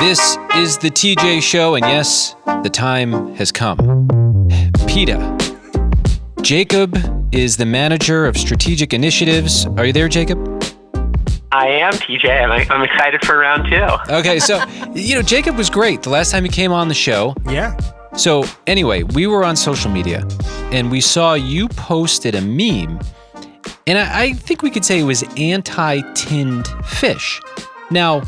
This is the TJ Show, and yes, the time has come. PeTA. Jacob is the manager of strategic initiatives. Are you there, Jacob? I am, TJ. I'm excited for round two. Okay, so, Jacob was great the last time he came on the show. Yeah. So, anyway, we were on social media, and we saw you posted a meme, and I think we could say it was anti-tinned fish. Now,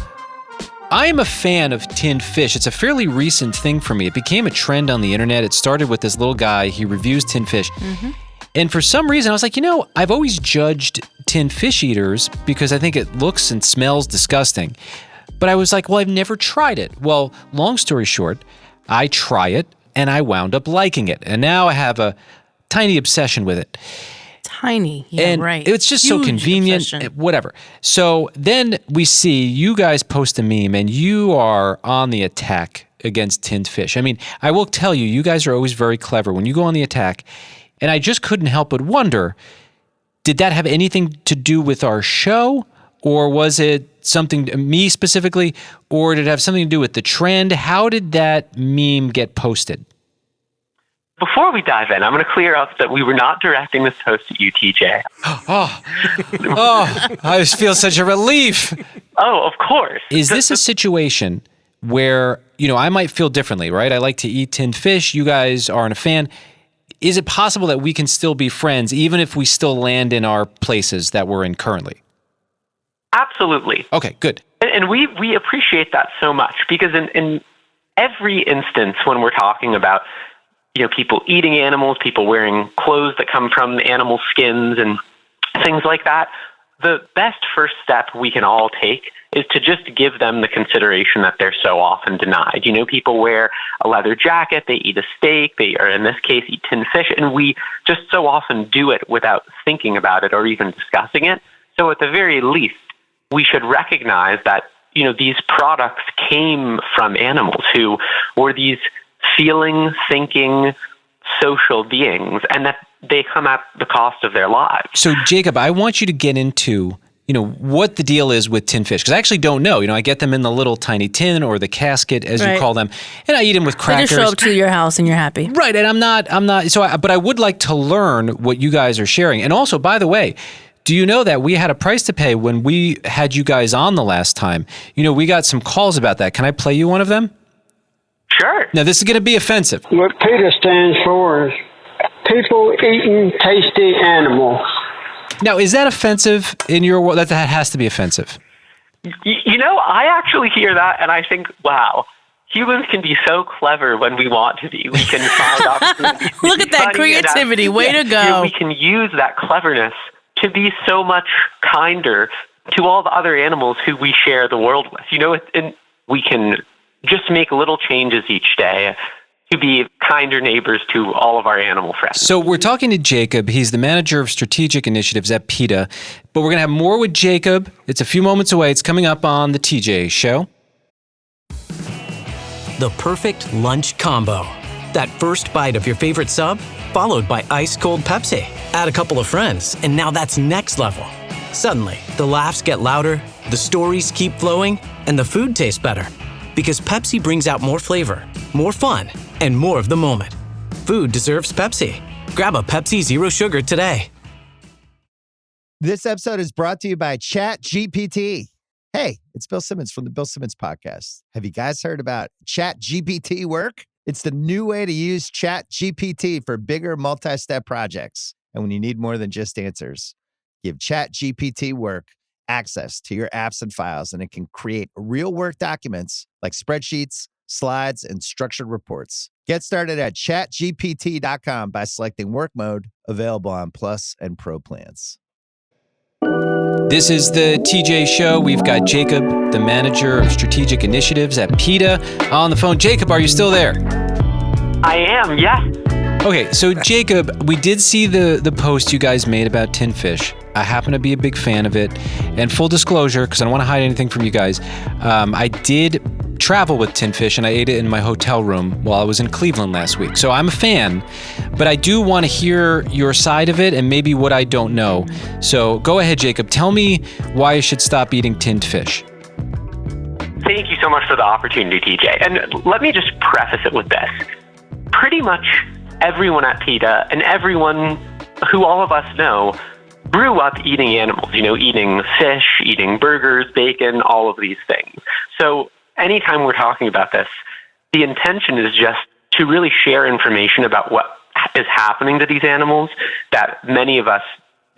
I am a fan of tinned fish. It's a fairly recent thing for me. It became a trend on the internet. It started with this little guy. He reviews tinned fish. Mm-hmm. And for some reason, I was like, I've always judged tinned fish eaters because I think it looks and smells disgusting. But I was like, well, I've never tried it. Well, long story short, I try it and I wound up liking it. And now I have a tiny obsession with it. Tiny, yeah, and right. It's just Huge so convenient, obsession. Whatever. So then we see you guys post a meme and you are on the attack against tinned fish. I mean, I will tell you, you guys are always very clever when you go on the attack. And I just couldn't help but wonder, did that have anything to do with our show? Or was it something, me specifically, or did it have something to do with the trend? How did that meme get posted? Before we dive in, I'm going to clear up that we were not directing this post at you, TJ. I just feel such a relief. Oh, of course. Is this a situation where, I might feel differently, right? I like to eat tinned fish. You guys aren't a fan. Is it possible that we can still be friends even if we still land in our places that we're in currently? Absolutely. Okay, good. And we appreciate that so much because in every instance when we're talking about people eating animals, people wearing clothes that come from animal skins and things like that, the best first step we can all take is to just give them the consideration that they're so often denied. People wear a leather jacket, they eat a steak, or in this case, eat tinned fish, and we just so often do it without thinking about it or even discussing it. So at the very least, we should recognize that, these products came from animals who were these feeling, thinking, social beings, and that they come at the cost of their lives. So, Jacob, I want you to get into, what the deal is with tinned fish, because I actually don't know. I get them in the little tiny tin or the casket, as you call them, and I eat them with crackers. They just show up to your house and you're happy. Right, and I'm not, but I would like to learn what you guys are sharing. And also, by the way, do you know that we had a price to pay when we had you guys on the last time? We got some calls about that. Can I play you one of them? Sure. Now, this is going to be offensive. What PETA stands for is people eating tasty animals. Now, is that offensive in your world? That has to be offensive. I actually hear that and I think, wow, humans can be so clever when we want to be. We can find opportunities. Look at that creativity. Way to go. We can use that cleverness to be so much kinder to all the other animals who we share the world with. And we can just make little changes each day to be kinder neighbors to all of our animal friends. So we're talking to Jacob. He's the manager of strategic initiatives at PETA. But we're going to have more with Jacob. It's a few moments away. It's coming up on the TJ Show. The perfect lunch combo. That first bite of your favorite sub, followed by ice-cold Pepsi. Add a couple of friends, and now that's next level. Suddenly, the laughs get louder, the stories keep flowing, and the food tastes better. Because Pepsi brings out more flavor, more fun, and more of the moment. Food deserves Pepsi. Grab a Pepsi Zero Sugar today. This episode is brought to you by ChatGPT. Hey, it's Bill Simmons from the Bill Simmons Podcast. Have you guys heard about ChatGPT work? It's the new way to use ChatGPT for bigger multi-step projects. And when you need more than just answers, give ChatGPT work access to your apps and files, and it can create real work documents like spreadsheets, slides, and structured reports. Get started at chatgpt.com by selecting work mode, available on Plus and Pro plans. This is the TJ Show. We've got Jacob, the manager of strategic initiatives at PETA, on the phone. Jacob, are you still there? I am, yes. Okay, so Jacob, we did see the post you guys made about tinned fish. I happen to be a big fan of it. And full disclosure, because I don't want to hide anything from you guys, I did travel with tinned fish and I ate it in my hotel room while I was in Cleveland last week. So I'm a fan, but I do want to hear your side of it and maybe what I don't know. So go ahead, Jacob. Tell me why I should stop eating tinned fish. Thank you so much for the opportunity, TJ. And let me just preface it with this. Pretty much everyone at PeTA and everyone who all of us know grew up eating animals, eating fish, eating burgers, bacon, all of these things. So anytime we're talking about this, the intention is just to really share information about what is happening to these animals that many of us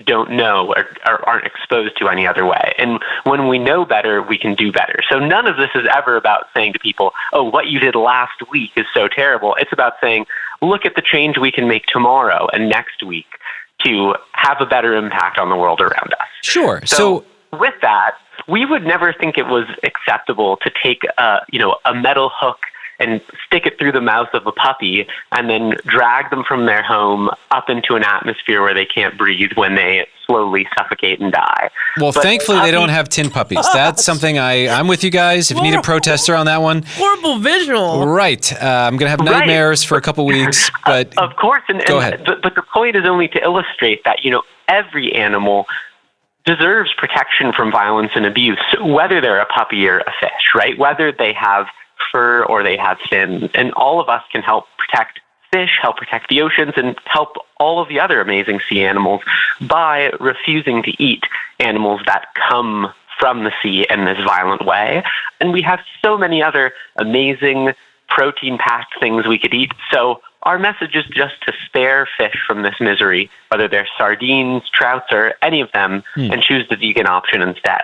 don't know or aren't exposed to any other way. And when we know better, we can do better. So none of this is ever about saying to people, oh, what you did last week is so terrible. It's about saying, look at the change we can make tomorrow and next week to have a better impact on the world around us. Sure. So with that, we would never think it was acceptable to take a metal hook and stick it through the mouth of a puppy and then drag them from their home up into an atmosphere where they can't breathe when they slowly suffocate and die. Well, thankfully, they don't have tin puppies. That's something I'm with you guys. If you need a protester on that one. Horrible visual. Right. I'm going to have nightmares for a couple weeks. But of course. Go ahead. But the point is only to illustrate that, every animal deserves protection from violence and abuse, whether they're a puppy or a fish, right? Whether they have fur or they have fins. And all of us can help protect fish, help protect the oceans, and help all of the other amazing sea animals by refusing to eat animals that come from the sea in this violent way. And we have so many other amazing protein-packed things we could eat. So our message is just to spare fish from this misery, whether they're sardines, trouts, or any of them, and choose the vegan option instead.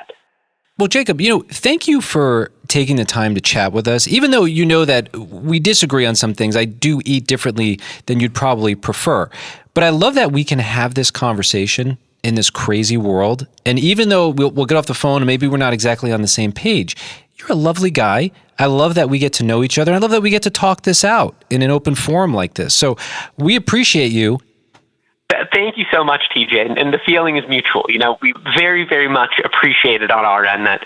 Well, Jacob, thank you for taking the time to chat with us. Even though you know that we disagree on some things, I do eat differently than you'd probably prefer. But I love that we can have this conversation in this crazy world. And even though we'll get off the phone and maybe we're not exactly on the same page, you're a lovely guy. I love that we get to know each other. I love that we get to talk this out in an open forum like this. So we appreciate you. Thank you so much, TJ. And the feeling is mutual. We very, very much appreciate it on our end that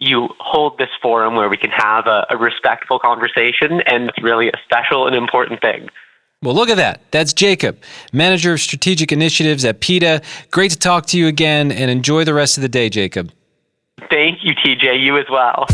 you hold this forum where we can have a respectful conversation, and it's really a special and important thing. Well, look at that. That's Jacob, Manager of Strategic Initiatives at PeTA. Great to talk to you again, and enjoy the rest of the day, Jacob. Thank you, TJ. You as well.